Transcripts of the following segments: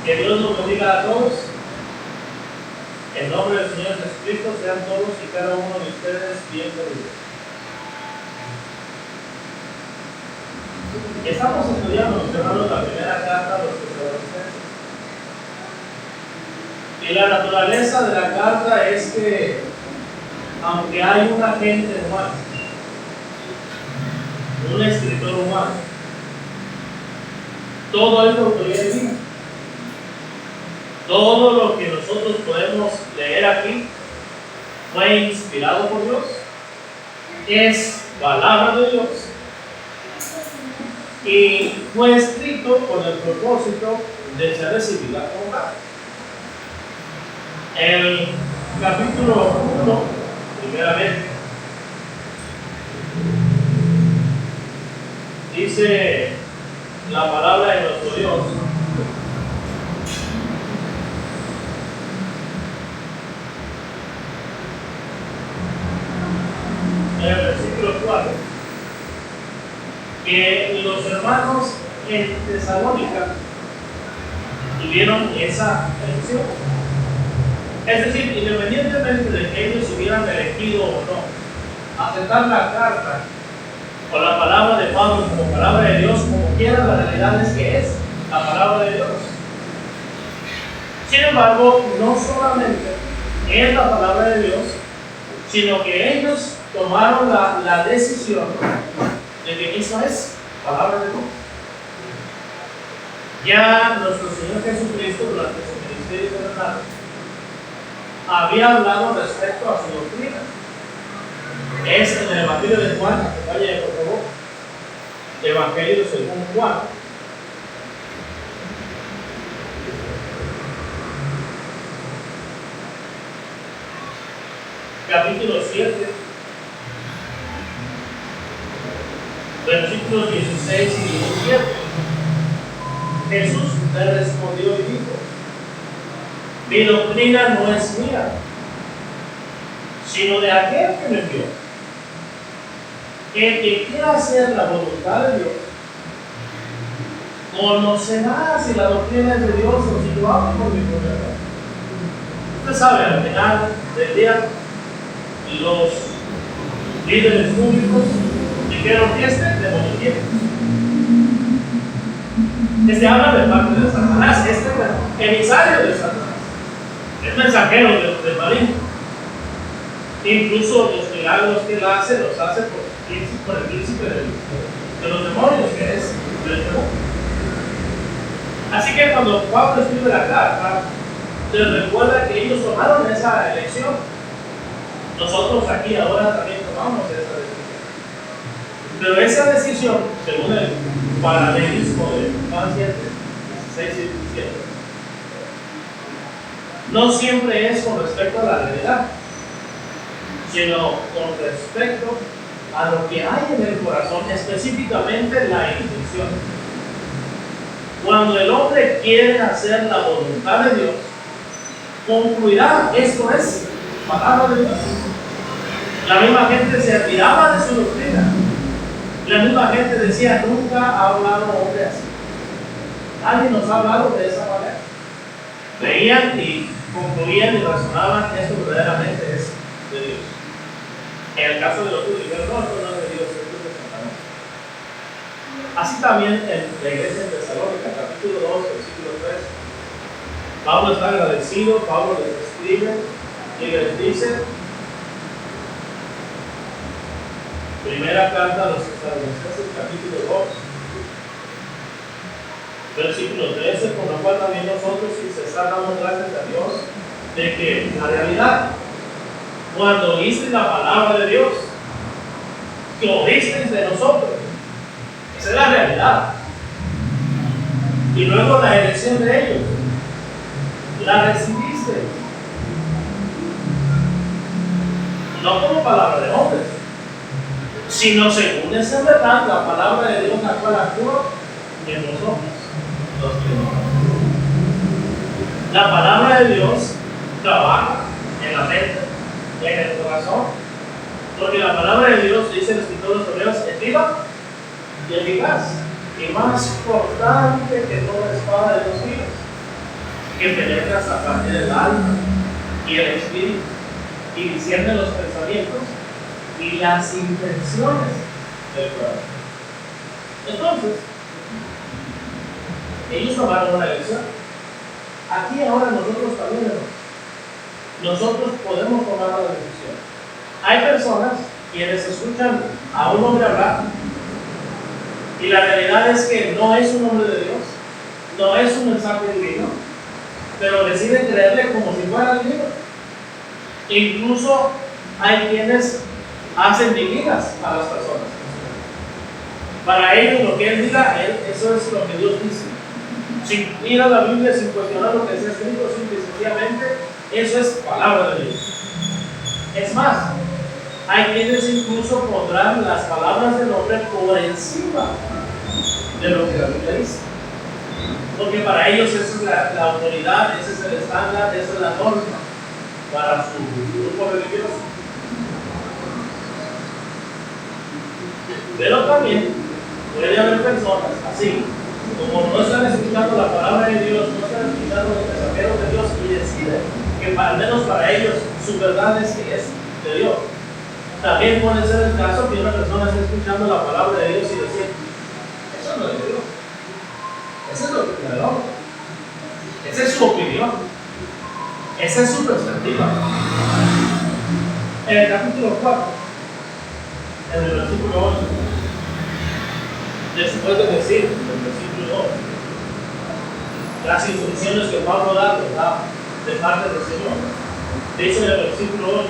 Que Dios nos bendiga a todos. En nombre del Señor Jesucristo, sean todos y cada uno de ustedes bienvenidos. Estamos estudiando, mis hermanos, la primera carta a los tesalonicenses. Y la naturaleza de la carta es que, aunque hay un agente humano, un escritor humano, todo es de autoridad divina. Todo lo que nosotros podemos leer aquí fue inspirado por Dios, es palabra de Dios y fue escrito con el propósito de ser recibida como tal. El capítulo 1, primeramente, dice la palabra de nuestro Dios. En el versículo 4, que los hermanos en Tesalónica tuvieron esa elección. Es decir, independientemente de que ellos hubieran elegido o no aceptar la carta o la palabra de Pablo como palabra de Dios, como quiera, la realidad es que es la palabra de Dios. Sin embargo, no solamente es la palabra de Dios, sino que ellos tomaron la decisión de que eso es palabra de Dios. Ya nuestro Señor Jesucristo, durante su ministerio terrenal, había hablado respecto a su doctrina. Es en el Evangelio de Juan, vaya por favor, Evangelio según Juan. Capítulo 7, versículos 16 y 17. Jesús le respondió y dijo: mi doctrina no es mía, sino de aquel que me envió. El que quiera hacer la voluntad de Dios conocerá si la doctrina es de Dios o si lo hago por mi propia mano. Usted sabe, al final del día, los líderes públicos dijeron: este demonio tiene. Este habla de parte de Satanás, este es emisario de Satanás, es mensajero del maligno. Incluso los milagros que él hace, los hace por el príncipe de los demonios, que es Beelzebú. Así que cuando Pablo escribe la carta, les recuerda que ellos tomaron esa elección. Nosotros aquí ahora también tomamos esa decisión. Pero esa decisión, según el paralelismo de Juan 7, 16 y 17, no siempre es con respecto a la realidad, sino con respecto a lo que hay en el corazón, específicamente la intención. Cuando el hombre quiere hacer la voluntad de Dios, concluirá: esto es palabra de Dios. La misma gente se admiraba de su doctrina. La misma gente decía: nunca ha hablado hombre así. Nadie nos ha hablado de esa manera. Veían y concluían y razonaban: esto verdaderamente es de Dios. En el caso de los judíos, dijeron: no, esto no es de Dios, esto es de Satanás. Así también en la iglesia de Tesalónica, capítulo 2, versículo 3, Pablo está agradecido. Pablo les escribe y les dice: primera carta a los Tesalonicenses, capítulo 2, versículo 13, por lo cual también nosotros sin cesar damos gracias a Dios de que la realidad, cuando oísteis la palabra de Dios, que oísteis de nosotros, esa es la realidad. Y luego la elección de ellos, la recibiste, no como palabra de hombres, sino según esa verdad, la palabra de Dios, la cual actúa en nosotros, los creyentes. La palabra de Dios trabaja en la mente, en el corazón, porque la palabra de Dios, dice el escritor de los Hebreos, es viva y eficaz, y más cortante que toda espada de dos filos. que penetra hasta parte del alma y el espíritu, y discierne los pensamientos y las intenciones del corazón. Entonces, ellos tomaron una lección. Aquí ahora nosotros también, nosotros podemos tomar la decisión. Hay personas quienes escuchan a un hombre hablar y la realidad es que no es un hombre de Dios, no es un mensaje divino, pero deciden creerle como si fuera divino. Incluso hay quienes hacen divinas a las personas. Para ellos lo que él diga, eso es lo que Dios dice. Sin ir a la Biblia, sin cuestionar lo que está escrito, simple y sencillamente, eso es palabra de Dios. Es más, hay quienes incluso pondrán las palabras del hombre por encima de lo que la Biblia dice. Porque para ellos esa es la autoridad, ese es el estándar, esa es la norma para su grupo religioso. Pero también puede haber personas así, como no están escuchando la palabra de Dios, no están escuchando los mensajeros de Dios y deciden que al menos para ellos su verdad es que es de Dios. También puede ser el caso que una persona esté escuchando la palabra de Dios y decir, eso no es de Dios, eso es lo que me da. Esa es su opinión, esa es su perspectiva. En el capítulo 4, en el versículo 8, después de decir, en el versículo 2, las instrucciones que Pablo da de parte del Señor, dice en el versículo 8,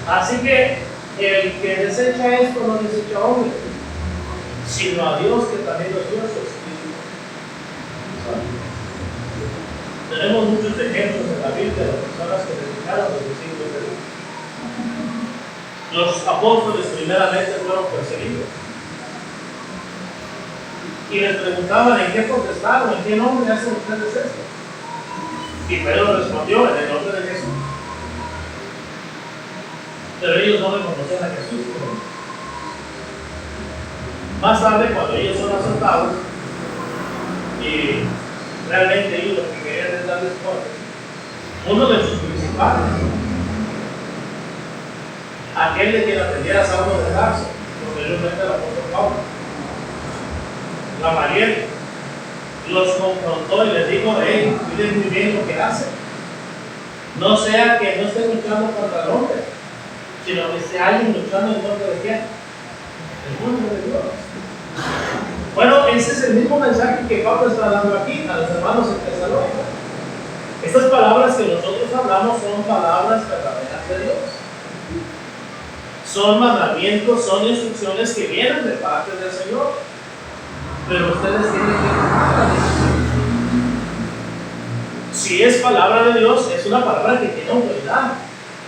así que el que desecha esto no desecha a hombre, sino a Dios que también nos dio su Espíritu. Tenemos muchos ejemplos en la Biblia de personas que desecharon los discípulos de Dios. Los apóstoles primeramente fueron perseguidos y les preguntaban en qué contestaron, en qué nombre hacen ustedes esto. Y Pedro respondió en el nombre de Jesús. Pero ellos no reconocían a Jesús. Más tarde, cuando ellos son azotados y realmente ellos lo que querían es darles muerte, uno de sus principales, aquel de quien aprendiera Saulo de Tarso, posteriormente el apóstol Pablo, Gamaliel, los confrontó y les dijo, hey, miren muy bien lo que hacen. No sea que no estén luchando contra el hombre, sino que esté alguien luchando en contra de quién? El nombre de Dios. Bueno, ese es el mismo mensaje que Pablo está dando aquí a los hermanos en Tesalónica. Estas palabras que nosotros hablamos son palabras verdaderas de Dios. Son mandamientos, son instrucciones que vienen de parte del Señor. Pero ustedes tienen que tomar la decisión. Si es palabra de Dios, es una palabra que tiene autoridad,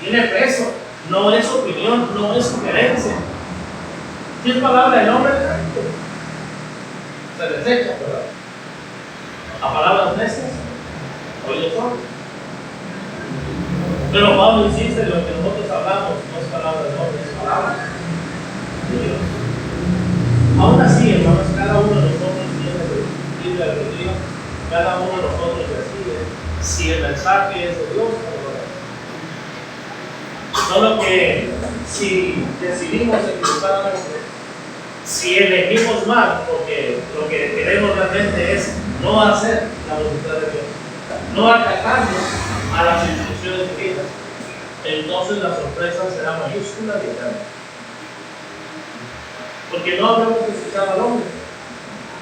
tiene peso, no es opinión, no es sugerencia. Si es palabra del hombre, se desecha, ¿verdad? A palabras necias, oídos sordos. Pero Pablo insiste en lo que nosotros hablamos, no es palabra del hombre, es palabra de Dios. Aún así, hermanos, cada uno de nosotros tiene libre albedrío, cada uno de nosotros decide si el mensaje es de Dios o no. Solo que si decidimos equivocadamente, si elegimos mal, porque lo que queremos realmente es no hacer la voluntad de Dios, no acatarnos a las instrucciones divinas, entonces la sorpresa será mayúscula y eterna. Porque no habremos desechado al hombre,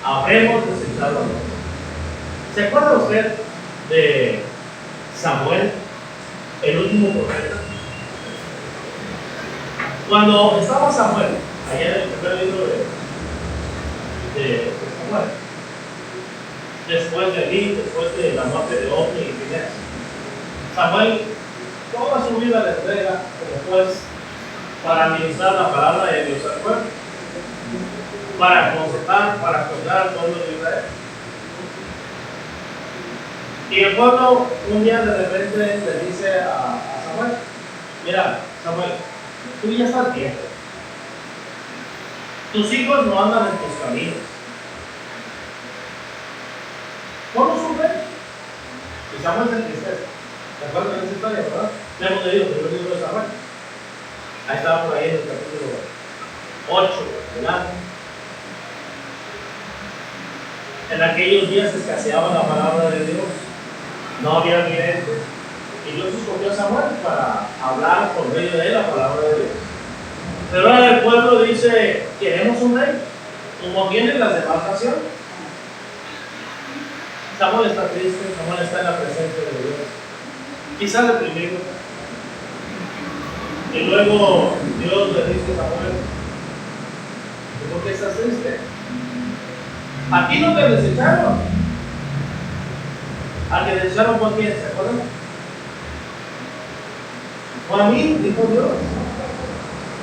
habremos desechado al hombre. ¿Se acuerda usted de Samuel, el último profeta? Cuando estaba Samuel, allá en el primer libro de Samuel, después de Elí, después de la muerte de Ofni y Finés, Samuel toda su vida le entrega como juez para administrar la palabra de Dios al pueblo, para aconsejar, para apoyar al pueblo de Israel. Y el pueblo un día de repente le dice a Samuel, mira, Samuel, tú ya estás viejo, tus hijos no andan en tus caminos. ¿Cómo sufren? Y Samuel se entristece. ¿Se acuerdan de esa historia, verdad? Le hemos leído el libro de Samuel. Ahí estaba por ahí en el capítulo 8 del año. En aquellos días escaseaba la palabra de Dios, no había videntes, y Dios escogió a Samuel para hablar por medio de él la palabra de Dios. Pero ahora el pueblo dice: queremos un rey, como tienen las demás naciones. Samuel está triste, Samuel está en la presencia de Dios, quizás deprimido. Y luego Dios le dice a Samuel: ¿por qué estás triste? A ti no te desecharon. Al que desecharon fue a quién, ¿se acuerdan? O a mí, dijo Dios.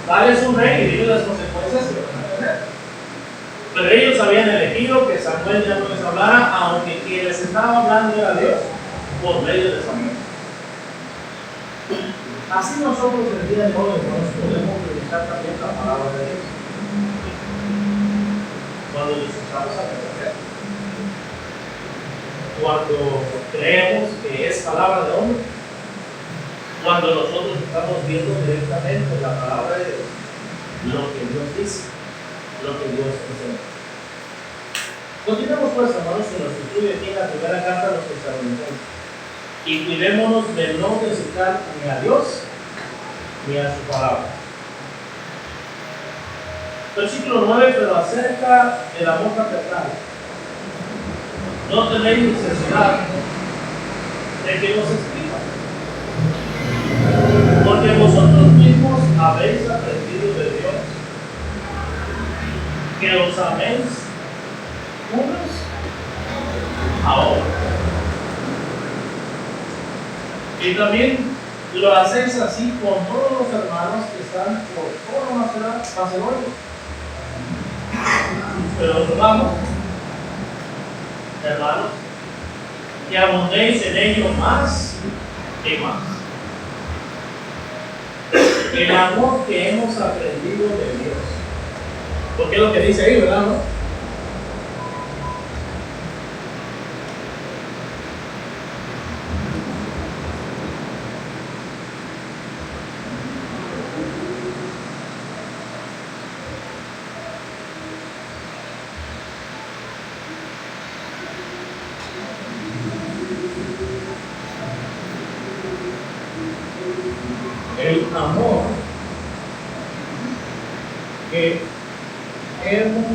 Dales un rey y dile las consecuencias que van a tener. Pero ellos habían elegido que Samuel ya no les hablara, aunque quien les estaba hablando era Dios, por medio de Samuel. Así nosotros el día de hoy, hermanos, podemos predicar también la palabra de Dios cuando les estamos a creer, cuando creemos que es palabra de hombre, cuando nosotros estamos viendo directamente la palabra de Dios, lo que Dios dice, lo que Dios enseña. Continuemos pues, hermanos, con nuestro estudio aquí en la primera carta de los Tesalonicenses, y cuidémonos de no desechar ni a Dios ni a su palabra. Versículo 9: pero acerca del amor fraternal, no tenéis necesidad de que os escriba, porque vosotros mismos habéis aprendido de Dios que os améis unos a otros. Y también lo hacéis así con todos los hermanos que están por toda Macedonia. Pero rogamos, hermanos, que abundéis en ello más y más. El amor que hemos aprendido de Dios. Porque es lo que dice ahí, ¿verdad? ¿No? El amor que hemos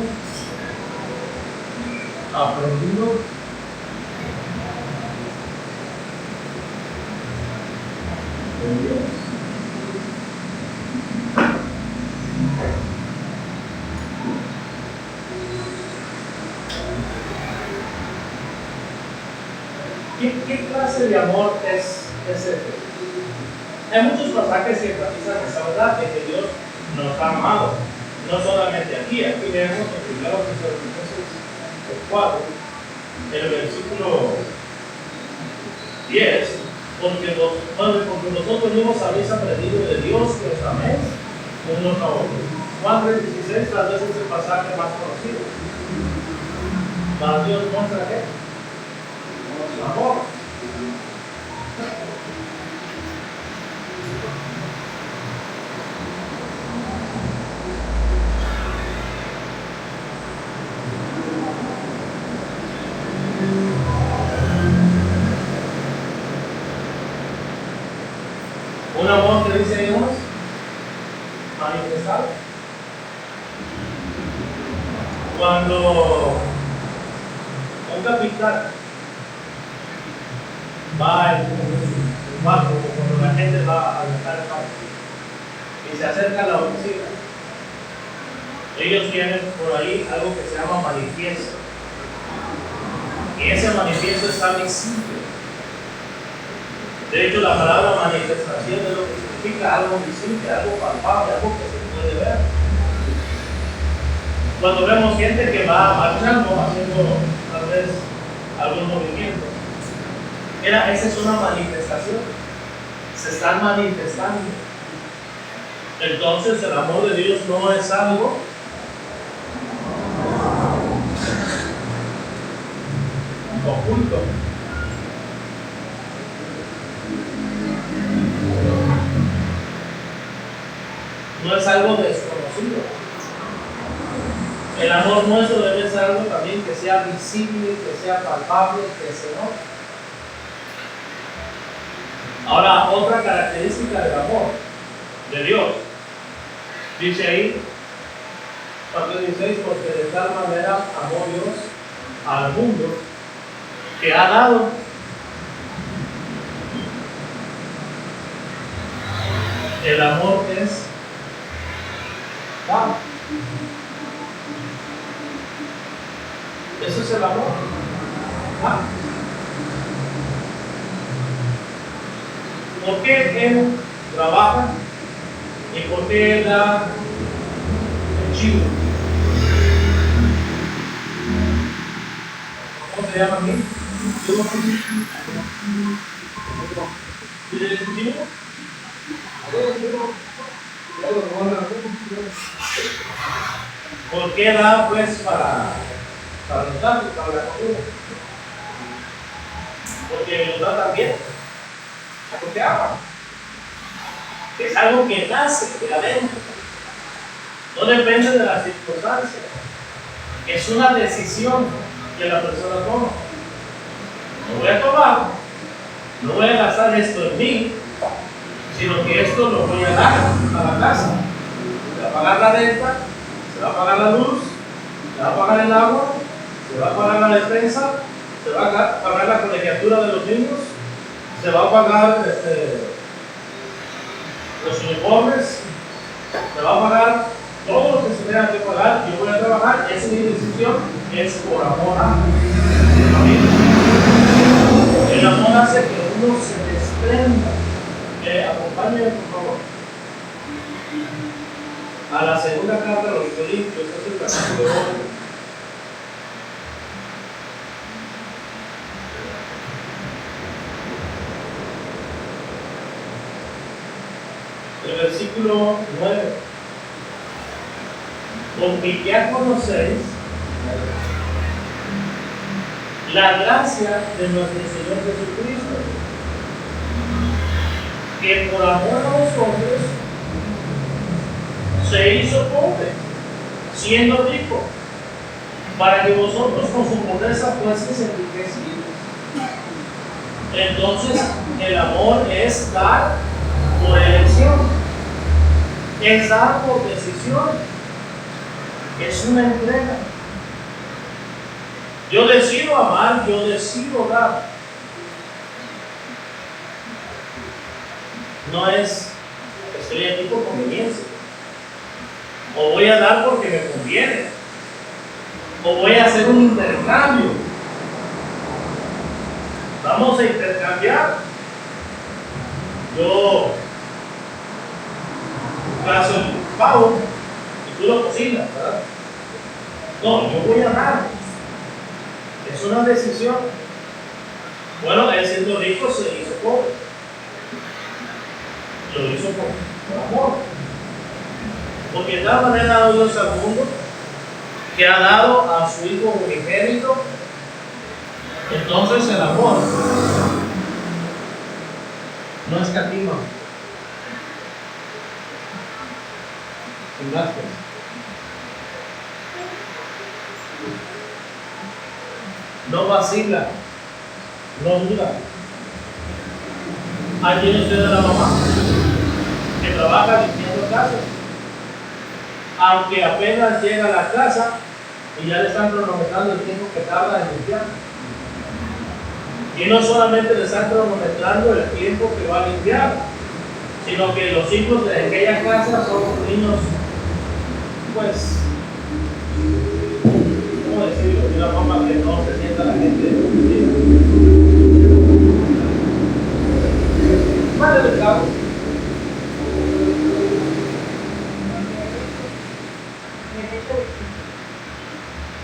aprendido de Dios. ¿Qué clase de amor es ese? Hay muchos pasajes que enfatizan esa verdad de que Dios nos ha amado, no solamente aquí leemos en 1 Tesalonicenses 4, el versículo 10, porque vosotros mismos habéis aprendido de Dios que os améis unos a otros. Juan 3:16 tal vez es el pasaje más conocido. Mas Dios muestra que su amor. Un amor que dice Dios manifestado. Cuando un capitán va en un barco, cuando la gente va a dejar el barco y se acerca a la oficina, ellos tienen por ahí algo que se llama manifiesto. Y ese manifiesto está visible. De hecho, la palabra manifestación es lo que significa algo visible, algo palpable, algo que se puede ver. Cuando vemos gente que va marchando, haciendo tal vez algún movimiento, esa es una manifestación. Se están manifestando. Entonces, el amor de Dios no es algo oculto, no es algo desconocido. El amor nuestro debe ser algo también que sea visible, que sea palpable, que se note. Ahora, otra característica del amor de Dios, dice ahí, capítulo 16, porque de tal manera amó Dios al mundo que ha dado el amor es dado. Eso es el amor. ¿Por qué Él trabaja y por qué Él da el chivo? ¿Cómo se llama aquí? ¿Tiene el chivo? ¿Por qué da pues para los datos, para la comida? Porque los da también. Porque ama. Es algo que nace de adentro. No depende de las circunstancias. Es una decisión que la persona toma. Lo voy a tomar, no voy a gastar esto en mí, sino que esto lo voy a dar a la casa. Se va a pagar la renta, se va a pagar la luz, se va a pagar el agua, se va a pagar la despensa, se va a pagar la colegiatura de los niños, se va a pagar los uniformes, se va a pagar todo lo que se tenga que pagar. Yo voy a trabajar, esa es mi decisión, es por amor a la familia. El amor hace que uno se desprenda. Acompáñame por favor a la segunda carta de los Corintios, es el capítulo 8. El versículo 9. Porque ya conocéis la gracia de nuestro Señor Jesucristo, que por amor a vosotros se hizo pobre, siendo rico, para que vosotros con su pobreza fueseis enriquecidos. Entonces, el amor es dar por elección, es dar por decisión, es una entrega. Yo decido amar, yo decido dar. No es estoy aquí por conveniencia, o voy a dar porque me conviene, o voy a hacer un intercambio. Vamos a intercambiar. Yo hago el pavo y tú lo cocinas, ¿verdad? No, yo voy a dar. Es una decisión. Bueno, él siendo rico se hizo pobre. Lo hizo por amor. Porque de tal manera ha dado Dios al mundo que ha dado a su Hijo unigénito. Entonces el amor no escatima en gastos. No vacila, no duda. Aquí tiene usted a la mamá que trabaja limpiando casas. Aunque apenas llega a la casa y ya le están cronometrando el tiempo que tarda en limpiar. Y no solamente le están cronometrando el tiempo que va a limpiar, sino que los hijos de aquella casa son niños, pues, ¿cómo decirlo? De una forma que no se sienta la gente mal educado.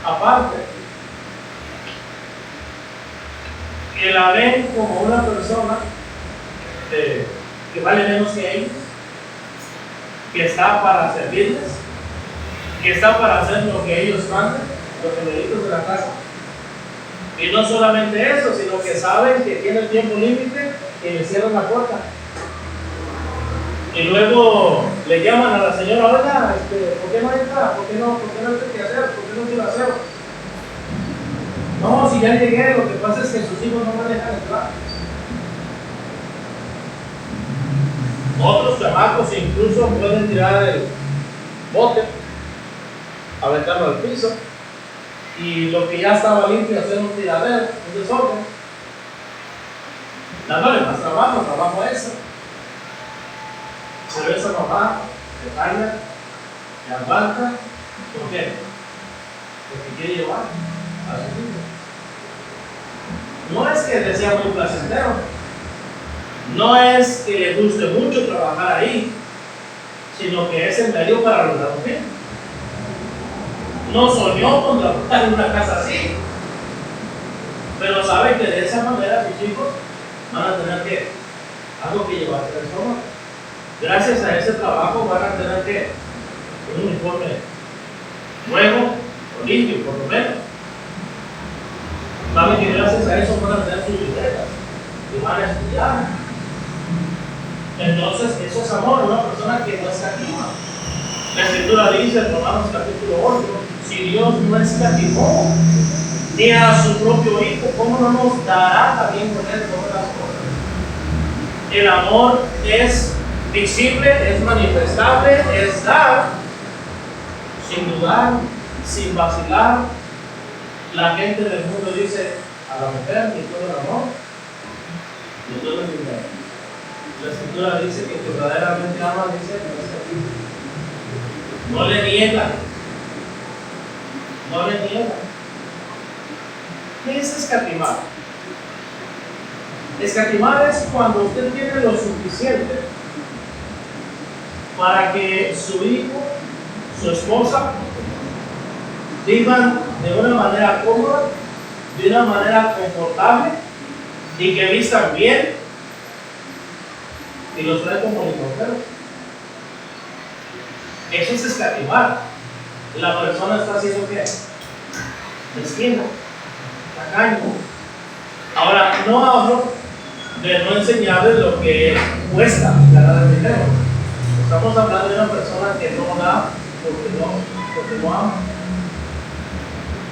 Aparte, que la ven como una persona que vale menos que ellos, que está para servirles, que está para hacer lo que ellos mandan, los gemelitos de la casa. Y no solamente eso, sino que saben que tiene el tiempo límite y le cierran la puerta. Y luego Le llaman a la señora, oiga, ¿por qué no entra? ¿Por qué no hace qué hacer? ¿Por qué no quiere hacer? No, si ya llegué, lo que pasa es que sus hijos no me dejan entrar. Otros chamacos incluso pueden tirar el bote, aventarlo al piso, y lo que ya estaba limpio hacer un tiradero, un desorden, dándole más trabajo extra. Pero eso no va, se falla, se aguanta. ¿Por qué? Porque quiere llevar a su hijo. No es que le sea muy placentero, no es que le guste mucho trabajar ahí, sino que es el medio para lograr un fin. No soñó con trabajar en una casa así, pero sabe que de esa manera sus hijos van a tener algo que llevar al estómago. Gracias a ese trabajo van a tener un uniforme nuevo o limpio, por lo menos. Saben que gracias a eso van a tener sus libretas y van a estudiar. Entonces, eso es amor, una persona que no escatima. La Escritura dice en Romanos capítulo 8, si Dios no escatimó ni a su propio Hijo, ¿cómo no nos dará también con él todas las cosas? El amor es visible, es manifestable, es dar, sin dudar, sin vacilar. La gente del mundo dice a la mujer que todo el amor, y todo el dinero. La Escritura dice que verdaderamente ama, dice no le niega. No le niega. ¿Qué es escatimar? Escatimar es cuando usted tiene lo suficiente para que su hijo, su esposa, vivan de una manera cómoda, de una manera confortable y que vistan bien y los trae como limosneros. Eso es escatimar. La persona está haciendo ¿qué? Mezquino, tacaño. Ahora, no hablo de no enseñarles lo que cuesta ganar el dinero. Estamos hablando de una persona que no da porque no ama.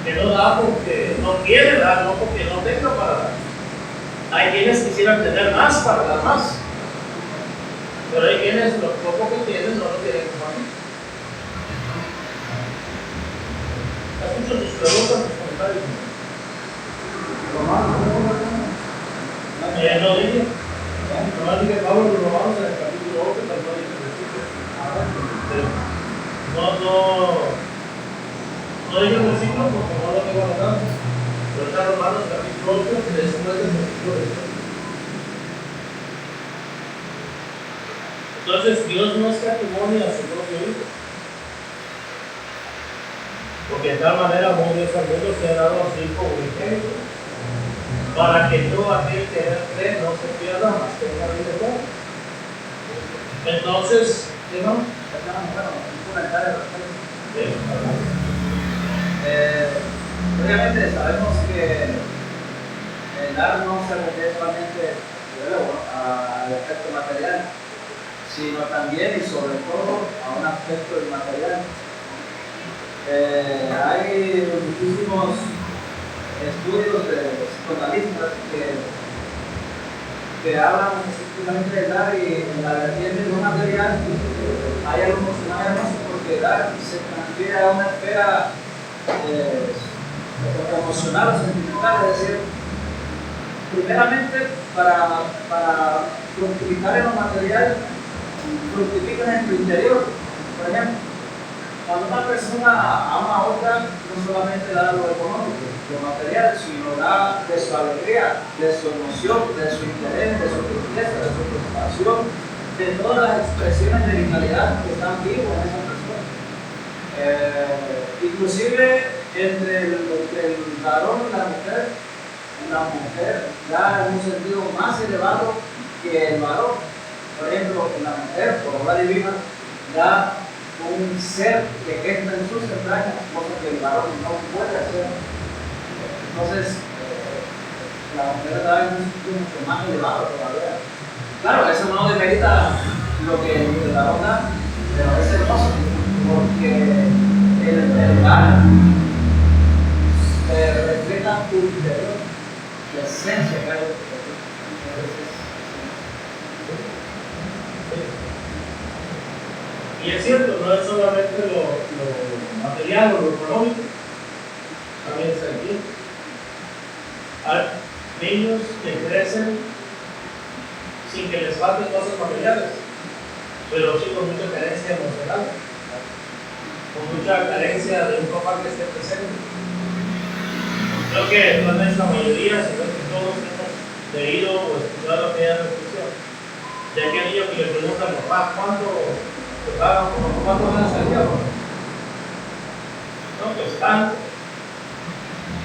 Que no da porque no quiere dar, no porque no tenga para dar. Hay quienes quisieran tener más para dar más, pero hay quienes lo poco que tienen no lo quieren compartir. Escucho sus preguntas, sus comentarios. No dije. Nomás dije Pablo los Romanos en el capítulo 8, pero no dije versículo. No dije el versículo porque no lo tengo anotado. Pero está Romanos capítulo 8, que después del versículo 18. Entonces, Dios no escatimó ni a su propio Hijo. Porque de tal manera amó Dios al mundo que ha dado a su Hijo unigénito, para que todo aquel que en él cree no se pierda, mas tenga vida eterna. Entonces, ¿qué no? Bueno, un comentario obviamente sabemos que el dar no se refiere solamente al aspecto material, sino también y sobre todo a un aspecto inmaterial. Hay muchísimos estudios de psicoanalistas que hablan específicamente de dar, y en la vertiente no material hay algo emocional porque dar se transfiere a una esfera emocional o sentimental, es decir, primeramente para fructificar en lo material, fructifican en tu interior. Por ejemplo, cuando una persona ama a otra, no solamente da lo económico, lo material, sino da de su alegría, de su emoción, de su interés, de su tristeza, de su preocupación, de todas las expresiones de vitalidad que están vivos en esa persona. Inclusive entre el varón y la mujer da en un sentido más elevado que el varón. Por ejemplo, la mujer, por obra divina, da un ser que gesta en sus entrañas, cosa que el varón no puede hacer. Entonces, la mujer da en un sentido mucho más elevado todavía. Claro, eso no demerita lo que el varón da, pero es hermoso porque el hogar refleja tu interior, la esencia que hay de tu interior. Y es cierto, no es solamente lo material o lo económico, también es aquí. Hay niños que crecen sin que les falten cosas materiales, pero sí con mucha carencia emocional, con mucha carencia de un papá que esté presente. Creo que no es la mayoría, sino que todos hemos leído o escuchado aquella reflexión de aquel niño que le pregunta al papá, ¿cuánto ganas al día? No, pues tanto.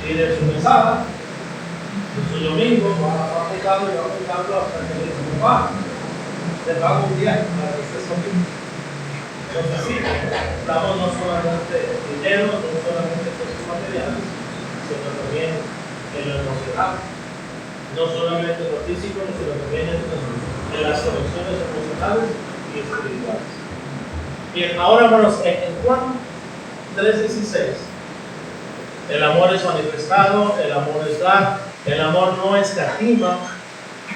Y de su mesada, de su domingo, va aplicando hasta que le dice, papá, te pago un día para que estés conmigo. Entonces sí, estamos no solamente dinero, no solamente cosas materiales, sino también en lo emocional, no solamente en lo físico, sino también en las conexiones emocionales y espirituales. Bien, ahora hermanos, en Juan 3:16, el amor es manifestado, el amor es dar, el amor no escatima,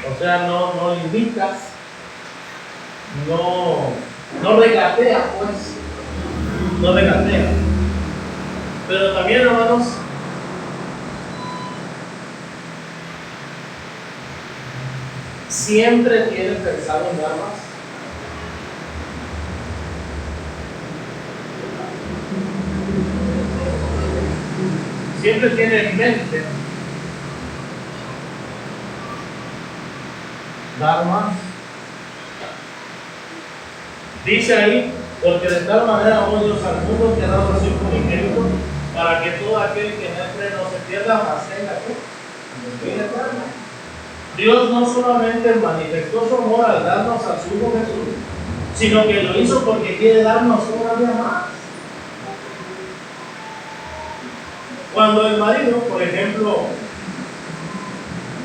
o sea, no limita, no regatea, pues, no regatea. Pero también, hermanos, siempre tiene pensado en dar más. Siempre tiene en mente dar más. Dice ahí, porque de tal manera amó Dios al mundo que ha dado a su Hijo unigénito, para que todo aquel que en él cree no se pierda, mas tenga vida eterna. Dios no solamente manifestó su amor al darnos a su Hijo Jesús, sino que lo hizo porque quiere darnos todavía más. Cuando el marido, por ejemplo,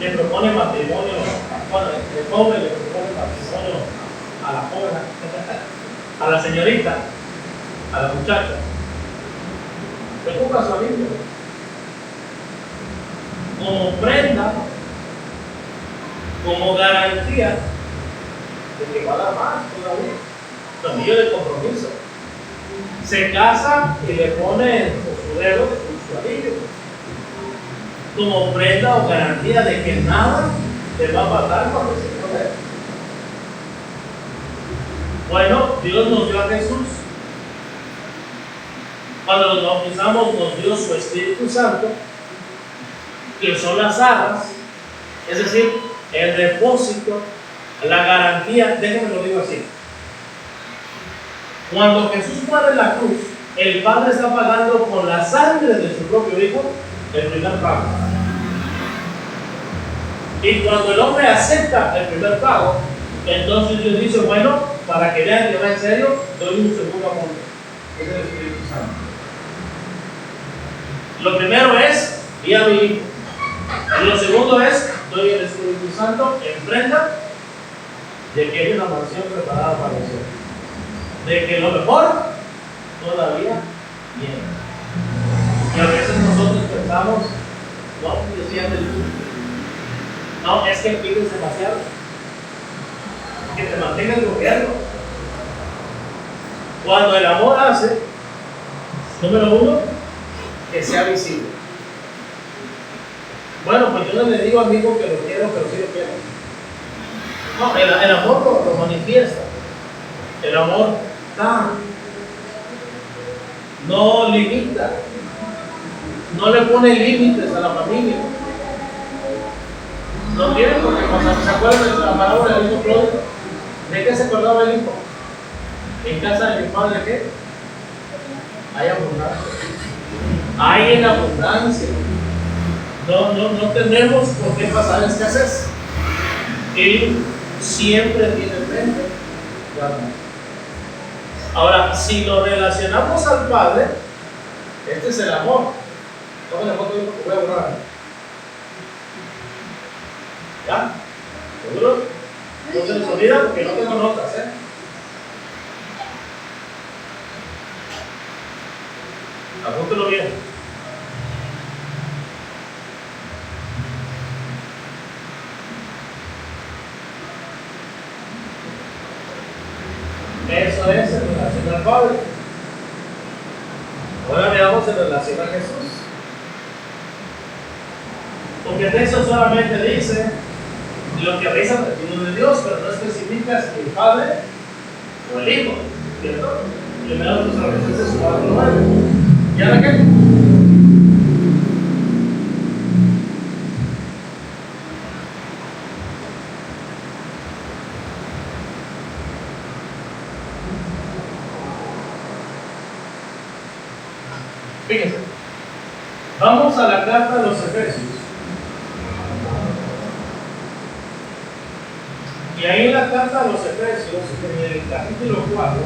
le propone matrimonio, bueno, el joven le propone matrimonio a la joven, a la señorita, a la muchacha, le compra su anillo como prenda, como garantía de que va a dar más todavía, su anillo de compromiso. Se casa y le pone su dedo su anillo como prenda o garantía de que nada le va a faltar cuando se muere. Bueno, Dios nos dio a Jesús. Cuando nos bautizamos nos dio su Espíritu Santo, que son las arras, es decir, el depósito, la garantía. Déjenme lo digo así. Cuando Jesús muere en la cruz, el Padre está pagando con la sangre de su propio Hijo el primer pago. Y cuando el hombre acepta el primer pago, entonces Dios dice, bueno, para que vean que va en serio, doy un segundo amor, que es el Espíritu Santo. Lo primero es, di a mi Hijo. Y lo segundo es, doy el Espíritu Santo en prenda de que hay una mansión preparada para nosotros. De que lo mejor todavía viene. Y a veces nosotros pensamos, no, decía el no, es que pides demasiado. Que te mantenga el gobierno. Cuando el amor hace, número uno, que sea visible. Bueno, pues yo no le digo a mi hijo que lo quiero, pero sí lo quiero. No, el amor lo manifiesta. El amor da. No limita. No le pone límites a la familia. No tiene, porque cuando se acuerdan de la parábola del hijo pródigo, ¿de qué se acordaba el hijo? En casa de mi padre, ¿qué? Hay abundancia. Hay en abundancia. No tenemos por qué pasar escasez. Él siempre tiene frente. Ahora, si lo relacionamos al Padre, este es el amor. Tómale foto de porque voy a borrar. ¿Ya? ¿Seguro? No se les olvida porque no tengo notas, Apúntelo bien. Eso es en relación al Padre. Ahora veamos en relación a Jesús. Porque el texto solamente dice lo que reza el reino de Dios, pero no especifica si el Padre o el Hijo, ¿cierto? Primero Tesalonicenses 4:9. ¿Y ahora qué? Fíjense, vamos a la carta de los Efesios. Y ahí en la carta de los Efesios, en el capítulo 4,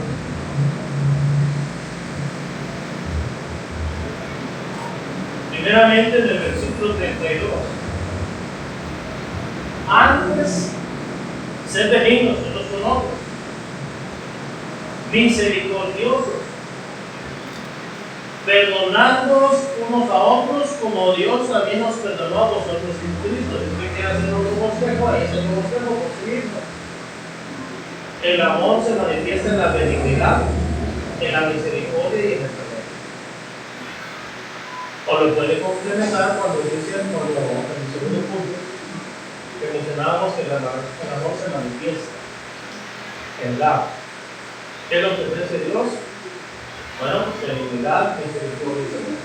primeramente en el versículo 32, antes, sed benignos unos con otros, misericordiosos, perdonándonos unos a otros como Dios también nos perdonó a vosotros en Cristo. Si usted quiere hacer otro consejo, ahí se lo consejo por sí mismo. El amor se manifiesta en la benignidad, en la misericordia y en el perdón. O lo puede complementar cuando dice, en el segundo punto, que mencionábamos que el amor se manifiesta en la. ¿Qué es lo que ofrece Dios? Bueno, benignidad, misericordia y perdón.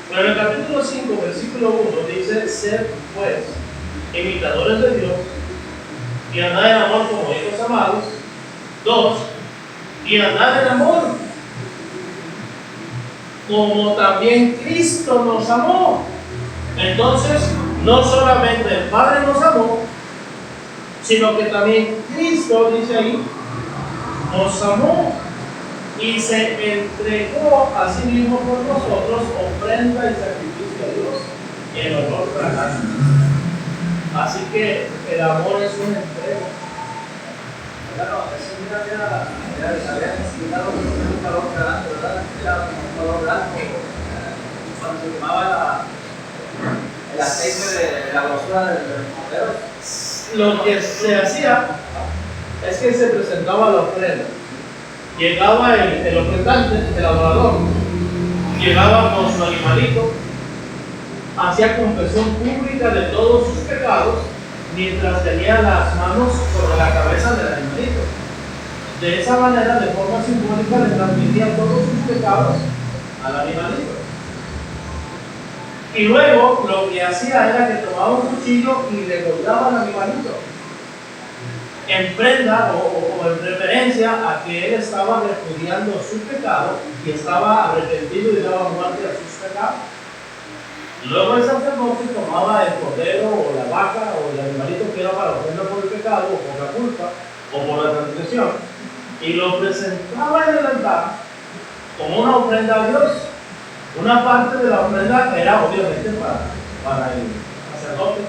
Pero en el capítulo 5, versículo 1 dice: sed pues imitadores de Dios y andad en amor como hijos amados. 2. Y andad en amor como también Cristo nos amó. Entonces, no solamente el Padre nos amó, sino que también Cristo, dice ahí, nos amó y se entregó a sí mismo por nosotros, ofrenda y sacrificio a Dios en honor fragante. Así que el amor es una entrega. Claro, eso ya les había explicado un calor grande, ¿verdad? Era un calor grande. Cuando se quemaba el aceite de la grosura del cordero. Lo que se hacía es que se presentaba la ofrenda. Llegaba el ofrendante, el adorador, llegaba con su animalito, hacía confesión pública de todos sus pecados, mientras tenía las manos sobre la cabeza del animalito. De esa manera, de forma simbólica, le transmitía todos sus pecados al animalito. Y luego lo que hacía era que tomaba un cuchillo y le cortaba al animalito, en prenda o en referencia a que él estaba repudiando su pecado y estaba arrepentido y daba muerte a sus pecados. Luego el sacerdote tomaba el cordero o la vaca o el animalito que era para ofrenda por el pecado o por la culpa o por la transgresión y lo presentaba en el altar como una ofrenda a Dios. Una parte de la ofrenda era obviamente para el sacerdote,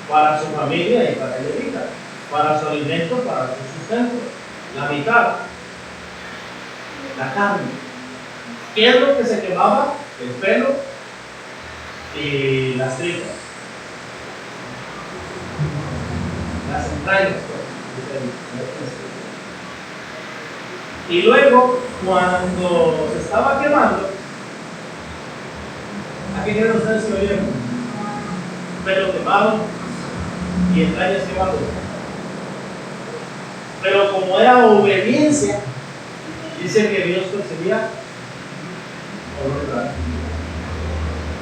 para su familia y para el levita, para su alimento, para su sustento. La mitad, la carne. ¿Qué es lo que se quemaba? El pelo y las tripas, las entrañas, y luego cuando se estaba quemando, aquí quieren ustedes que oyeron pelo quemado y entrañas quemadas, pero como era obediencia, dice que Dios percibía olor raro.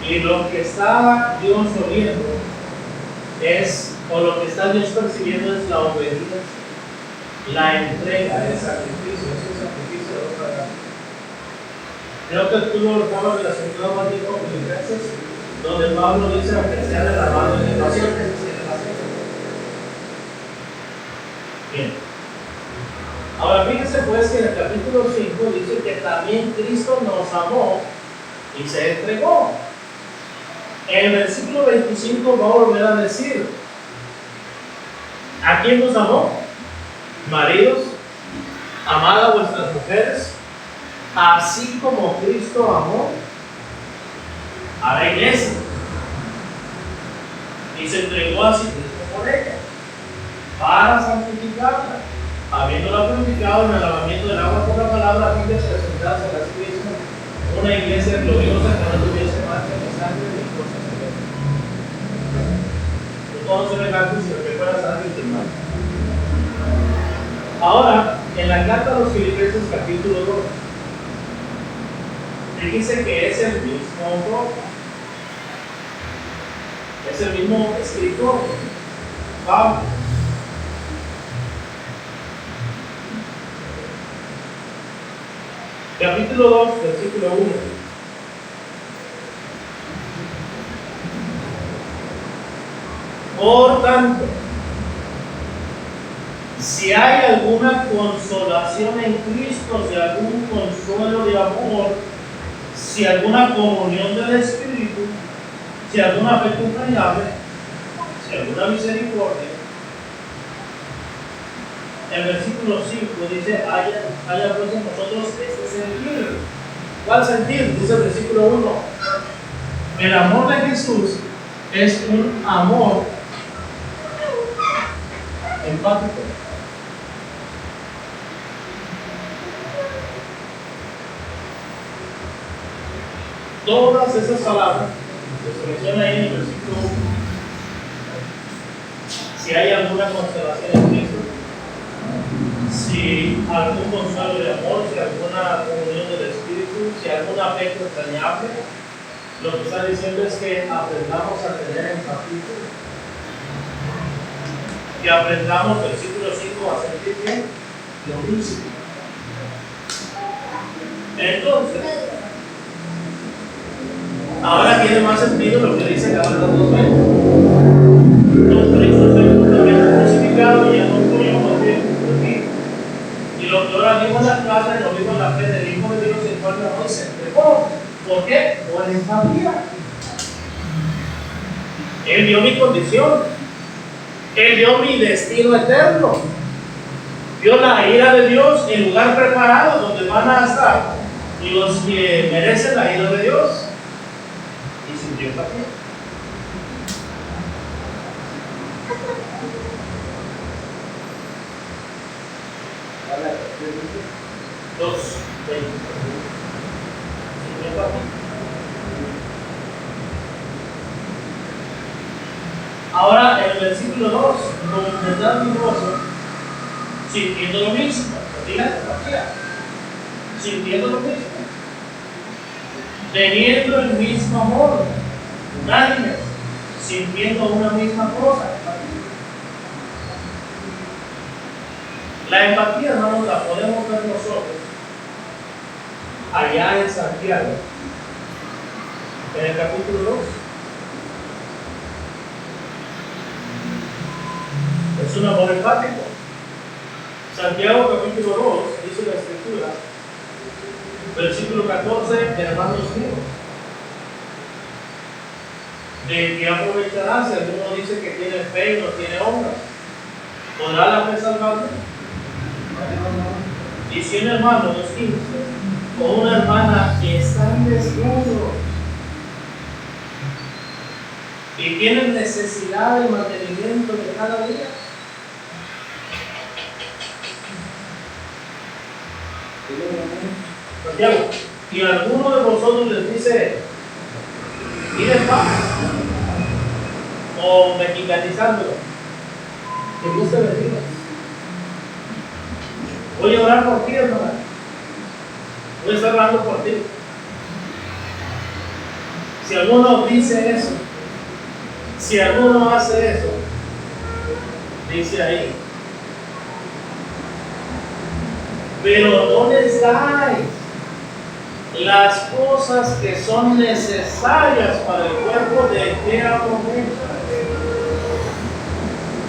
Y lo que está Dios oliendo es, o lo que está Dios percibiendo es la obediencia, la entrega, el sacrificio, es un sacrificio de otra cosa. Creo que tú lo estabas relacionado más bien con Filipenses, donde Pablo dice que sea derramado en el vacío, que se cierre la sed. Bien. Ahora fíjense pues que en el capítulo 5 dice que también Cristo nos amó y se entregó. En el versículo 25 va a volver a decir: ¿a quién nos amó? Maridos, amad a vuestras mujeres, así como Cristo amó a la iglesia y se entregó a sí mismo por ella para santificarla, habiéndola purificado en el lavamiento del agua por la palabra, a fin de presentarse a sí mismo una iglesia gloriosa que no tuviese mancha ni sangre ni cosas semejantes. No todos semejantes, sino que fuera sangre sin mancha. Ahora, en la carta a los Filipenses, capítulo 2, fíjense que es el mismo autor, es el mismo escritor, Pablo. Capítulo 2, versículo 1. Por tanto, si hay alguna consolación en Cristo, si algún consuelo de amor, si alguna comunión del Espíritu, si algún afecto entrañable, si alguna misericordia. El versículo 5 dice, haya pues en nosotros este sentir. ¿Cuál sentir? Dice el versículo 1. El amor de Jesús es un amor empático. Todas esas palabras que se mencionan ahí en el versículo 1, si hay alguna constelación en Cristo, si algún consuelo de amor, si alguna comunión del Espíritu, si algún afecto entrañable, lo que está diciendo es que aprendamos a tener empatía, que aprendamos, versículo 5, a sentir bien lo mismo. Entonces, ahora tiene más sentido lo que dice Gálatas 2:20. Con Cristo estoy juntamente crucificado y ya no estoy yo, más bien por ti. Y lo que ahora vivo en la carne, lo vivo en la fe del Hijo de Dios, el cual me amó y se entregó. ¿Por qué? Por empatía. Él vio mi condición. Él vio mi destino eterno. Vio la ira de Dios, el lugar preparado donde van a estar los que merecen la ira de Dios. Y sintió empatía. Dos, 20. Ahora en el versículo 2, con verdad y gozo, sintiendo lo mismo, sintiendo lo mismo, teniendo el mismo amor, unánime, sintiendo una misma cosa. La empatía no la podemos ver nosotros allá en Santiago, en el capítulo 2. Es un amor empático. Santiago capítulo 2, dice la Escritura, versículo 14, hermanos míos, ¿de qué aprovechará si alguno dice que tiene fe y no tiene obras? ¿Podrá la fe salvarle? Y si un hermano, 2:15, o una hermana están desnudos y tienen necesidad de mantenimiento de cada día, Santiago, y alguno de vosotros les dice, id en paz, o mexicanizándolo, que Dios te bendiga. Voy a orar por ti, hermano. Voy a estar orando por ti. Si alguno dice eso, si alguno hace eso, dice ahí, pero no les dais las cosas que son necesarias para el cuerpo, ¿de qué aprovecha?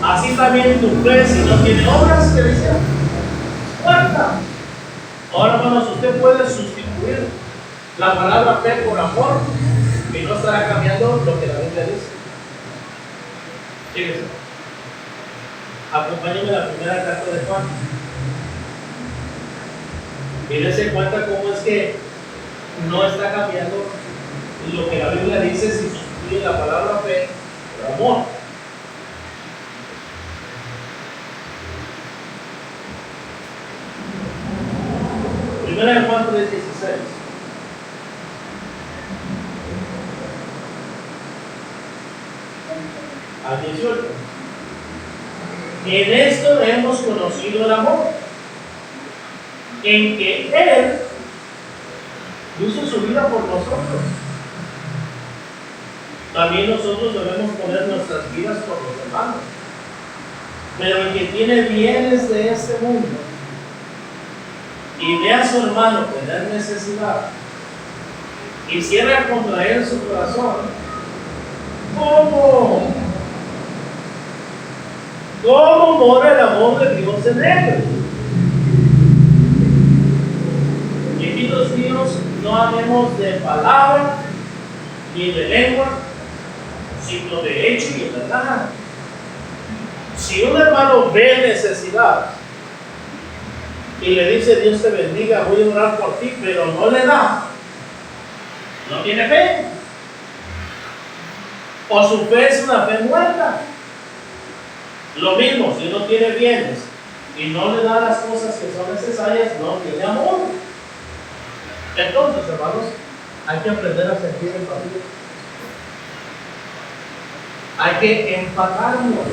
Así también tu fe, si no tiene obras, ¿qué dice? Muerta. Ahora, hermanos, usted puede sustituir la palabra fe por amor y no estará cambiando lo que la Biblia dice. Fíjense. Acompáñenme a la primera carta de Juan. Y dense cuenta cómo es que no está cambiando lo que la Biblia dice si sustituye la palabra fe por amor. Primera de Juan 3:16 al 18. En esto hemos conocido el amor, en que Él puso su vida por nosotros. También nosotros debemos poner nuestras vidas por los hermanos. Pero el que tiene bienes de este mundo y ve a su hermano tener necesidad y cierra contra él su corazón, ¿cómo mora el amor de Dios en él? Hijitos míos, no hablemos de palabra ni de lengua, sino de hecho y de verdad. Si un hermano ve necesidad y le dice Dios te bendiga, voy a orar por ti, pero no le da, no tiene fe, o su fe es una fe muerta. Lo mismo, si uno tiene bienes y no le da las cosas que son necesarias, no tiene amor. Entonces, hermanos, hay que aprender a sentir empatía. Hay que empatarnos.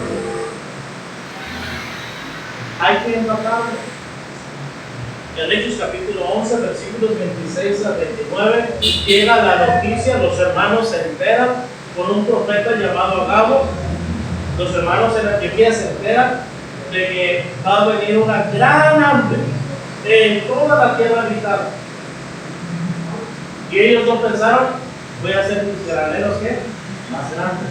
Hay que empatarnos. En Hechos capítulo 11, versículos 26 a 29, llega la noticia, los hermanos se enteran con un profeta llamado Agabo. Los hermanos en Antioquía se enteran de que va a venir una gran hambre en toda la tierra habitada. Y ellos no pensaron, voy a hacer mis graneros ¿qué? Más grandes.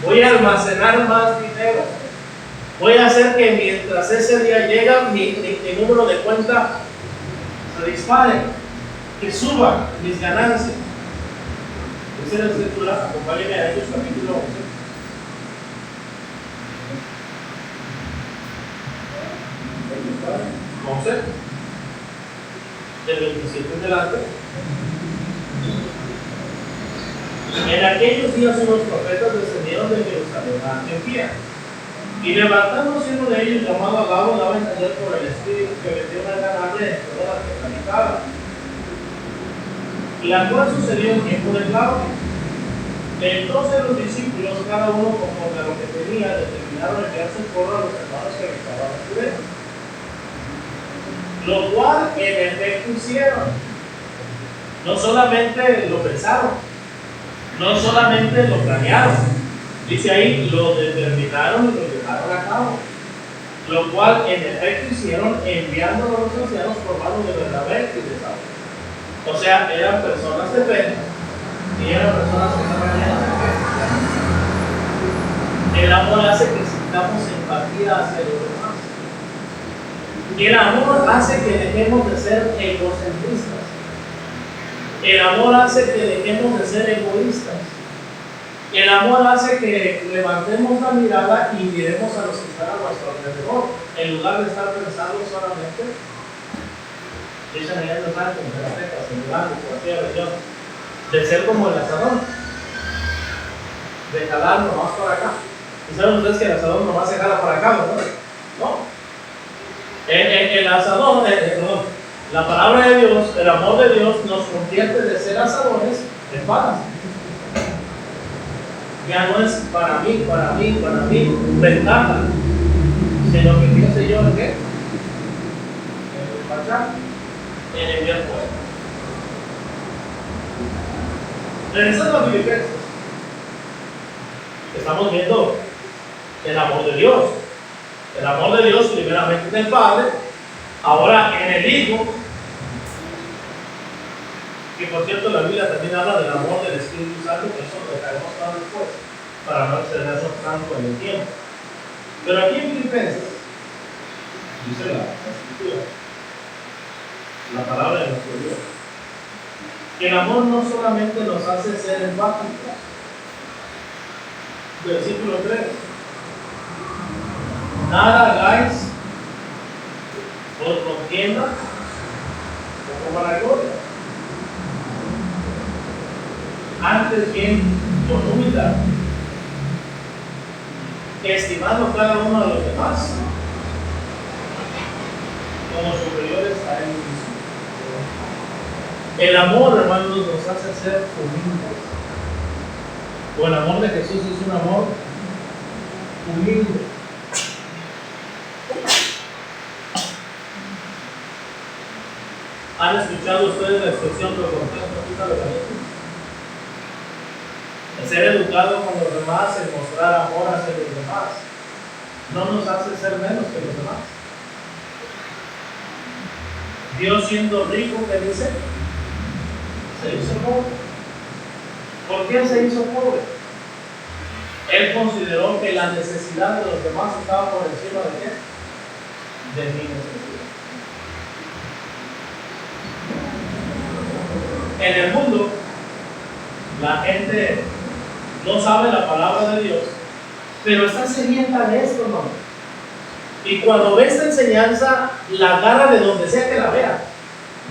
Voy a almacenar más dinero. Voy a hacer que mientras ese día llega, mi número de cuenta se dispare, que suba mis ganancias. Dice la escritura, acompáñenme a Hechos capítulo 11. Del 27 en delante. En aquellos días unos profetas descendieron de Jerusalén a Antioquía, y levantándose uno de ellos llamado Agabo daba a entender por el Espíritu que venía una gran hambre en toda la tierra habitada, la cual sucedió en tiempo de Claudio. Entonces los discípulos, cada uno conforme a lo que tenía, determinaron enviar socorro a los hermanos que habitaban en Judea, lo cual en efecto hicieron. No solamente lo pensaron, no solamente lo planearon, dice ahí, lo determinaron y lo llevaron a cabo, lo cual en efecto hicieron, enviándolo a los ancianos por mano de Bernabé y de Saulo. O sea, eran personas de fe y eran personas que estaban llenas de fe. El amor hace que sintamos empatía hacia los demás. El amor hace que dejemos de ser egocentristas. El amor hace que dejemos de ser egoístas. El amor hace que levantemos la mirada y miremos a los que están a nuestro alrededor, en lugar de estar pensando solamente, dicen allá en los bancos, en las cejas, en Durango, por aquella región, de ser como el asadón, de jalar nomás para acá. Y saben ustedes que el asadón nomás se jala para acá, ¿verdad? No. El asadón, la palabra de Dios, el amor de Dios nos convierte de ser asadones en palas. Ya no es para mí, ventaja, sino que piense yo en qué, en despachar, en enviar fuego. Regresando a Filipenses, estamos viendo el amor de Dios. El amor de Dios primeramente del Padre, ahora en el Hijo, que por cierto la Biblia también habla del amor del Espíritu Santo, que eso lo dejaremos para después, para no excedernos tanto en el tiempo. Pero aquí en Filipenses, dice la Escritura, la palabra de nuestro Dios, que el amor no solamente nos hace ser empáticos. Versículo 3. Nada hagáis por contienda o por vanagloria, antes bien con humildad, estimando cada uno de los demás como superiores a él mismo. El amor, hermanos, nos hace ser humildes. O el amor de Jesús es un amor humilde. ¿Han escuchado ustedes la expresión que quita los amigos? El ser educado con los demás, el mostrar amor hacia los demás, no nos hace ser menos que los demás. Dios, siendo rico, ¿qué dice? Se hizo pobre. ¿Por qué se hizo pobre? Él consideró que la necesidad de los demás estaba por encima de qué? De mi necesidad. En el mundo, la gente no sabe la palabra de Dios, pero está sedienta de esto, hermano. Y cuando ve esta enseñanza, la agarra de donde sea que la vea,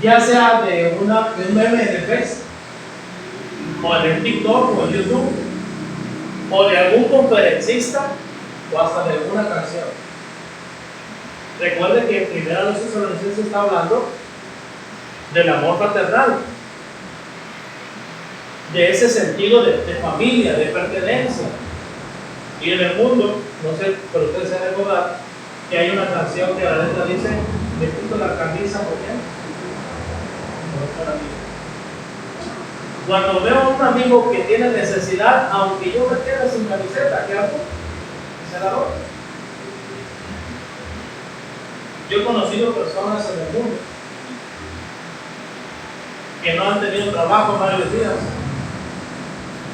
ya sea de un meme en el Facebook, o en el TikTok, o en YouTube, o de algún conferencista, o hasta de alguna canción. Recuerde que en 1 Tesalonicenses está hablando del amor fraternal, de ese sentido de familia, de pertenencia. Y en el mundo, no sé, pero ustedes se han recordado que hay una canción que la letra dice: me quito la camisa, ¿por qué? Por amigo. Cuando veo a un amigo que tiene necesidad, aunque yo me quede sin camiseta, ¿qué hago? Se la doy. Yo he conocido personas en el mundo que no han tenido trabajo en varios días,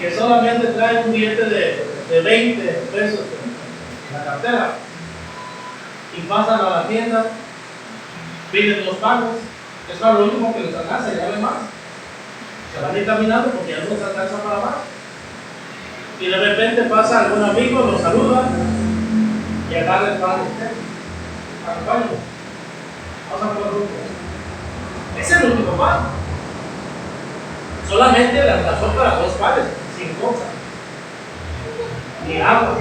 que solamente traen un billete de 20 pesos en la cartera y pasan a la tienda, piden 2 pagos, es para lo único que les alcanza, ya no hay más. Se van a ir caminando porque ya no les alcanza para más. Y de repente pasa algún amigo, lo saluda y agarra el pan de usted. Acompáñalo. Vamos a por rumbo. Ese es el único pan. Solamente le alcanzó para 2 panes, sin cosa, ni agua,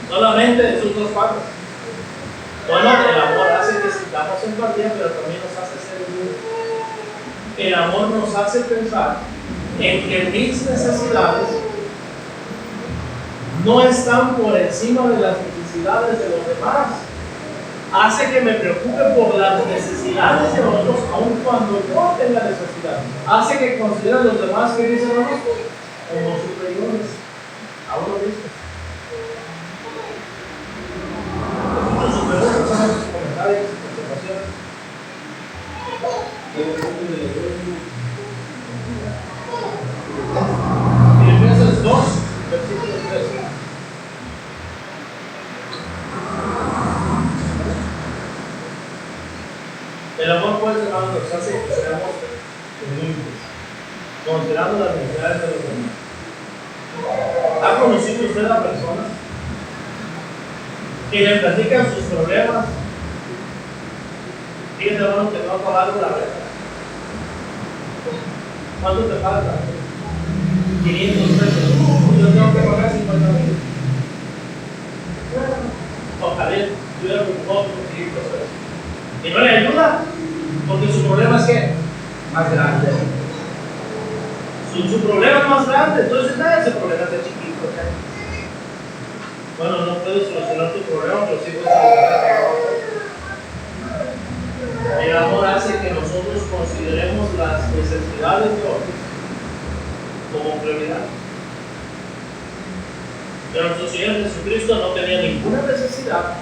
solamente esos 2 panes. Bueno, el amor hace que sintamos empatía, pero también nos hace ser humildes. El amor nos hace pensar en que mis necesidades no están por encima de las necesidades de los demás. Hace que me preocupe por las necesidades de otros, aun cuando yo tenga necesidad. Hace que considere a los demás, que dicen como superiores a uno mismo. Los superiores son sus comentarios, observaciones. Filipenses 2, versículo 3. El amor, pues, hermanos, nos hace que seamos humildes, considerando las necesidades de los demás. ¿Ha conocido usted a personas que le platican sus problemas? Fíjate, hermano, que no ha pagado la renta. ¿Cuánto te falta? 500 pesos. Yo tengo que pagar 50,000. Ojalá tuviera otros 500 pesos. Y no le ayuda, porque su problema es que más grande. Su problema es más grande, entonces ese problema es de chiquito. Bueno, no puedo solucionar tu problema, pero sí puedo solucionar. El amor hace que nosotros consideremos las necesidades de otros como prioridad. Pero nuestro Señor Jesucristo no tenía ninguna necesidad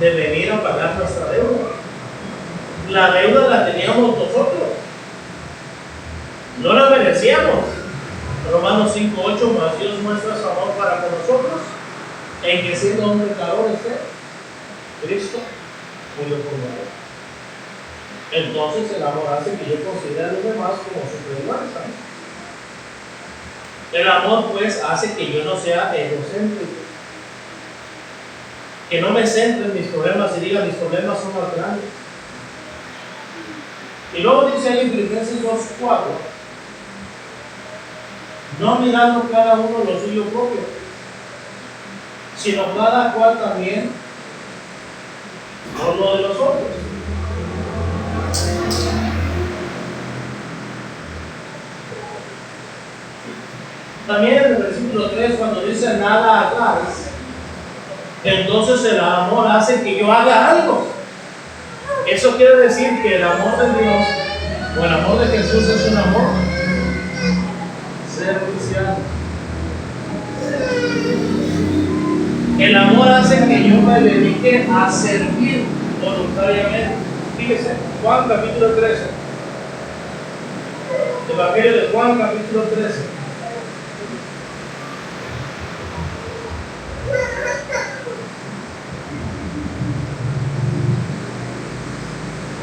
de venir a pagar nuestra deuda. La deuda la teníamos nosotros, no la merecíamos. Romanos 5:8, mas Dios muestra su amor para con nosotros, en que siendo un pecador Cristo murió por nosotros. Entonces el amor hace que yo considere a los demás como superiores a mí. El amor, pues, hace que yo no sea egocéntrico, que no me centre en mis problemas y diga mis problemas son más grandes. Y luego dice ahí en Filipenses 2:4, no mirando cada uno lo suyo propio, sino cada cual también por lo de los otros. También en el versículo 3, cuando dice nada hagáis, entonces el amor hace que yo haga algo. Eso quiere decir que el amor de Dios o el amor de Jesús es un amor servicial. El amor hace que yo me dedique a servir voluntariamente. Fíjese, Juan capítulo 13. Evangelio de Juan capítulo 13.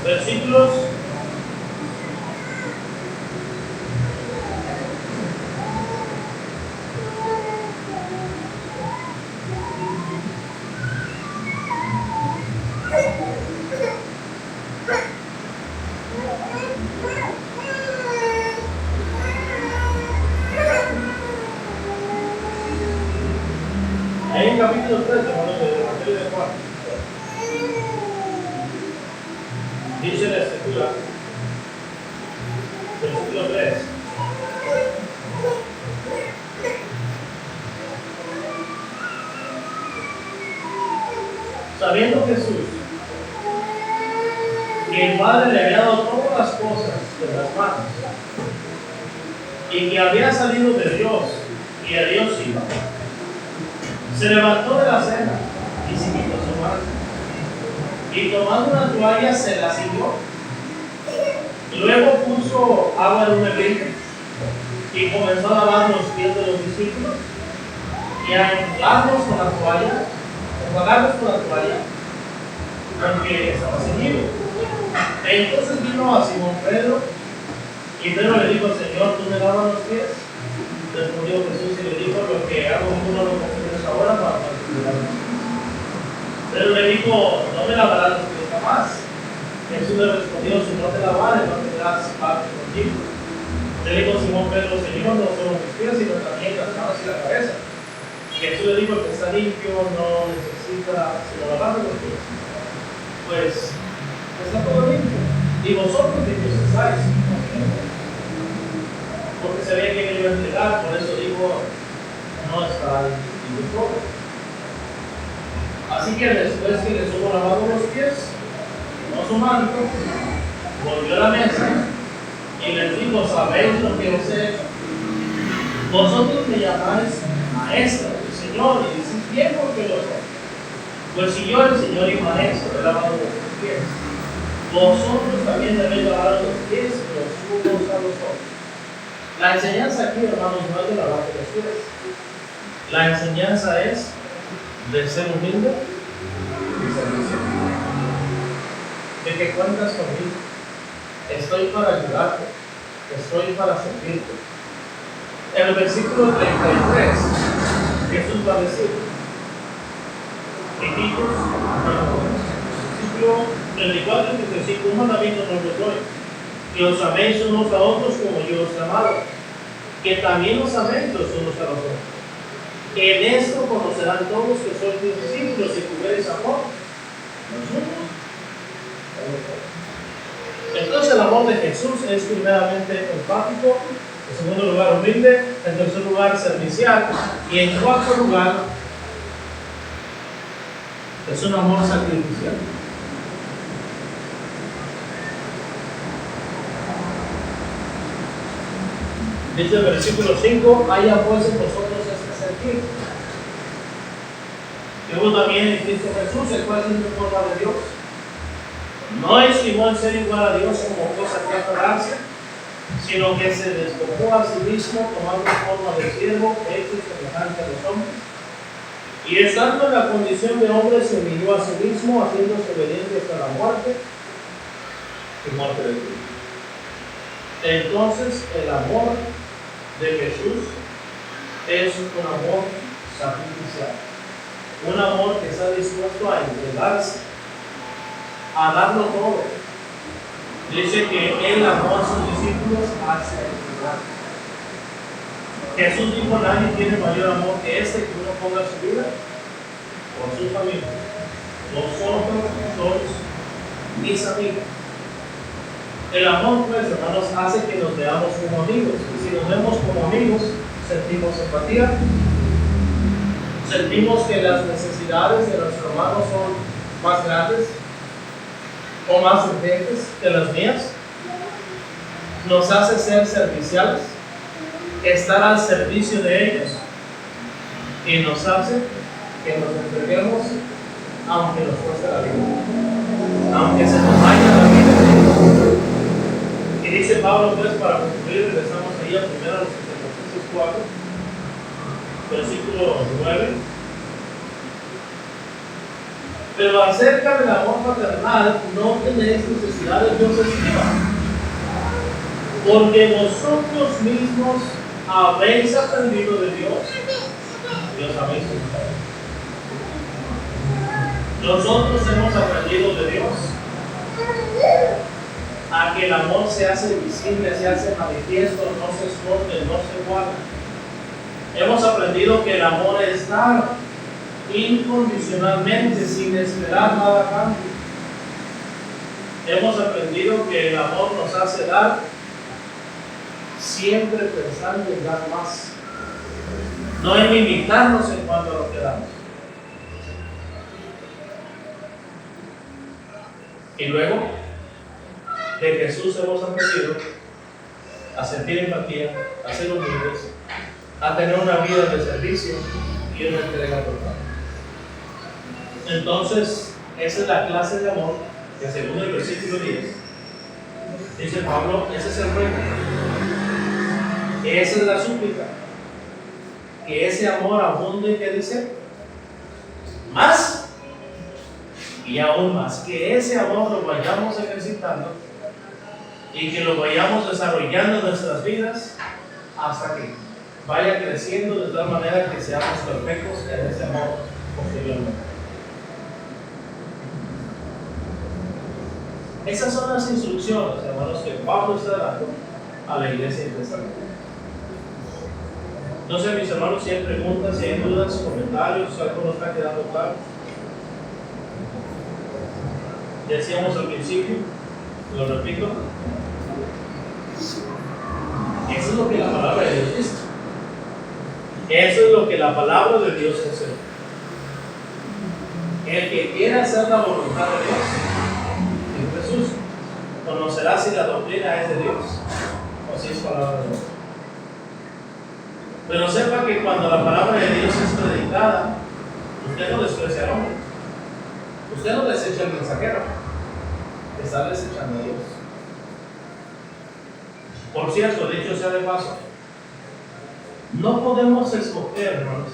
Versículos 3, hermanos, del Evangelio de Juan. Dice la Escritura, versículo 3. Sabiendo Jesús que el Padre le había dado todas las cosas de las manos y que había salido de Dios y a Dios iba, se levantó de la cena y se quitó su manto y tomando una toalla se la ciñó. Luego puso agua en un hervir y comenzó a lavar los pies de los discípulos y a enjuagarlos con la toalla, aunque estaba ceñido. Entonces vino a Simón Pedro y Pedro le dijo: Señor, ¿tú me lavas los pies? Respondió Jesús y le dijo: lo que hago tú no lo consideres ahora para participar. Pero le dijo: no me lavarás los pies jamás. Jesús le respondió: si no te lavares, no tendrás parte contigo. Le dijo Simón Pedro: Señor, no solo mis pies, sino también las manos y la cabeza. Jesús le dijo: el que está limpio no necesita sino lavarse los pies, pues está todo limpio. Y vosotros limpios estáis, porque sabía que me iba a entregar, por eso dijo: no estáis limpios todos. Así que después que les hubo lavado los pies, no su manto, volvió a la mesa y les dijo: ¿sabéis lo que os he hecho? Vosotros me llamáis maestro, Señor, y decís bien porque lo soy. Pues si yo, el Señor y maestro, he lavado vuestros pies, vosotros también debéis lavar los pies los unos a los otros. La enseñanza aquí, hermanos, no es de lavar los pies. La enseñanza es de ser humilde y servicial. De que cuentas conmigo. Estoy para ayudarte. Estoy para servirte. En el versículo 33, Jesús va a decir: hijitos, versículo 34 y 35, un mandamiento no os doy, que os améis unos a otros como yo os he amado, que también os améis los unos a los otros. En esto conocerán todos que sois mis discípulos, si tuviereis amor los unos a los otros. Entonces el amor de Jesús es primeramente empático, en segundo lugar humilde, en tercer lugar servicial y en cuarto lugar es un amor sacrificial. Dice el versículo 5: haya pues en vosotros este sentir, que hubo también en Cristo Jesús, el cual es en forma de Dios. No estimó el ser igual a Dios como cosa que aferrarse, sino que se despojó a sí mismo, tomando forma de siervo, hecho semejante a los hombres. Y estando en la condición de hombre, se humilló a sí mismo, haciéndose obediente hasta la muerte y muerte de Cristo. Entonces, el amor de Jesús es un amor sacrificial, un amor que está dispuesto a entregarse, a darlo todo. Dice que él amó a sus discípulos hasta el final. Jesús dijo: nadie tiene mayor amor que este, que uno ponga su vida por su familia. Vosotros sois mis amigos. El amor, pues, hermanos, hace que nos veamos como amigos. Y si nos vemos como amigos, sentimos empatía, sentimos que las necesidades de nuestro hermano son más grandes o más urgentes que las mías. Nos hace ser serviciales, estar al servicio de ellos, y nos hace que nos entreguemos aunque nos cueste la vida, aunque se nos vaya la vida. Y dice Pablo, pues, para concluir, regresamos ahí a primero a los Efesios 4, versículo 9. Pero acerca del amor fraternal no tenéis necesidad de que os escriba, porque vosotros mismos habéis aprendido de Dios. Dios habéis escuchado. Nosotros hemos aprendido de Dios a que el amor se hace visible, se hace manifiesto, no se esconde, no se guarda. Hemos aprendido que el amor es dar incondicionalmente, sin esperar nada a cambio. Hemos aprendido que el amor nos hace dar siempre pensando en dar más, no en limitarnos en cuanto a lo que damos. Y luego de Jesús hemos aprendido a sentir empatía, a ser humildes, a tener una vida de servicio y una entrega total. Entonces, esa es la clase de amor que, según el versículo 10, dice Pablo, ese es el reino, esa es la súplica, que ese amor abunde, que dice, más y aún más, que ese amor lo vayamos ejercitando y que lo vayamos desarrollando en nuestras vidas hasta que vaya creciendo de tal manera que seamos perfectos en ese amor posteriormente. Esas son las instrucciones, hermanos, que Pablo está dando a la iglesia de Tesalónica. No sé, mis hermanos, si hay preguntas, si hay dudas, comentarios, algo nos está quedando claro. Decíamos al principio, lo repito, eso es lo que la palabra de Dios dice. Eso es lo que la palabra de Dios enseña. El que quiera hacer la voluntad de Dios, dijo Jesús, conocerá si la doctrina es de Dios o si es palabra de Dios. Pero sepa que cuando la palabra de Dios es predicada, usted no desprecia al hombre, usted no desecha al mensajero, está desechando a Dios. Por cierto, dicho sea de paso, no podemos escoger, hermanos,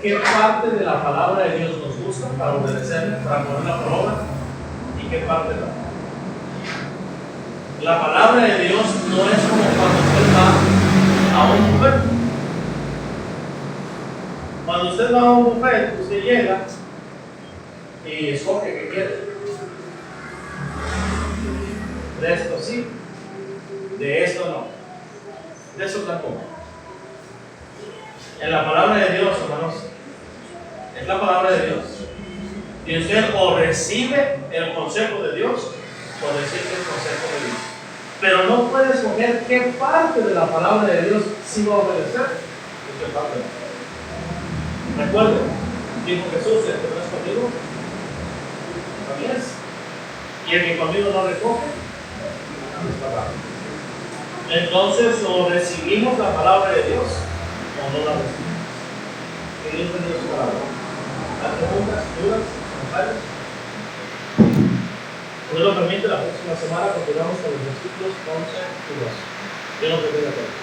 qué parte de la palabra de Dios nos gusta para obedecerle, para ponerla por obra, y qué parte no. La palabra de Dios no es como cuando usted va a un buffet. Cuando usted va a un buffet, usted llega y escoge qué quiere. De esto sí, de esto no, de eso tampoco. En la palabra de Dios, hermanos, es la palabra de Dios. Y usted o recibe el consejo de Dios o recibe el consejo de Dios. Pero no puede escoger qué parte de la palabra de Dios sí va a obedecer y qué parte no. Recuerden, dijo Jesús, el que no es conmigo, también es. Y el que conmigo no recoge, no es palabra. Entonces, o recibimos la palabra de Dios o no la recibimos. Que Dios bendiga su palabra. ¿Las preguntas, dudas, comentarios? Si Dios lo permite, la próxima semana continuamos con los versículos 11 y 12. Dios nos bendiga a todos.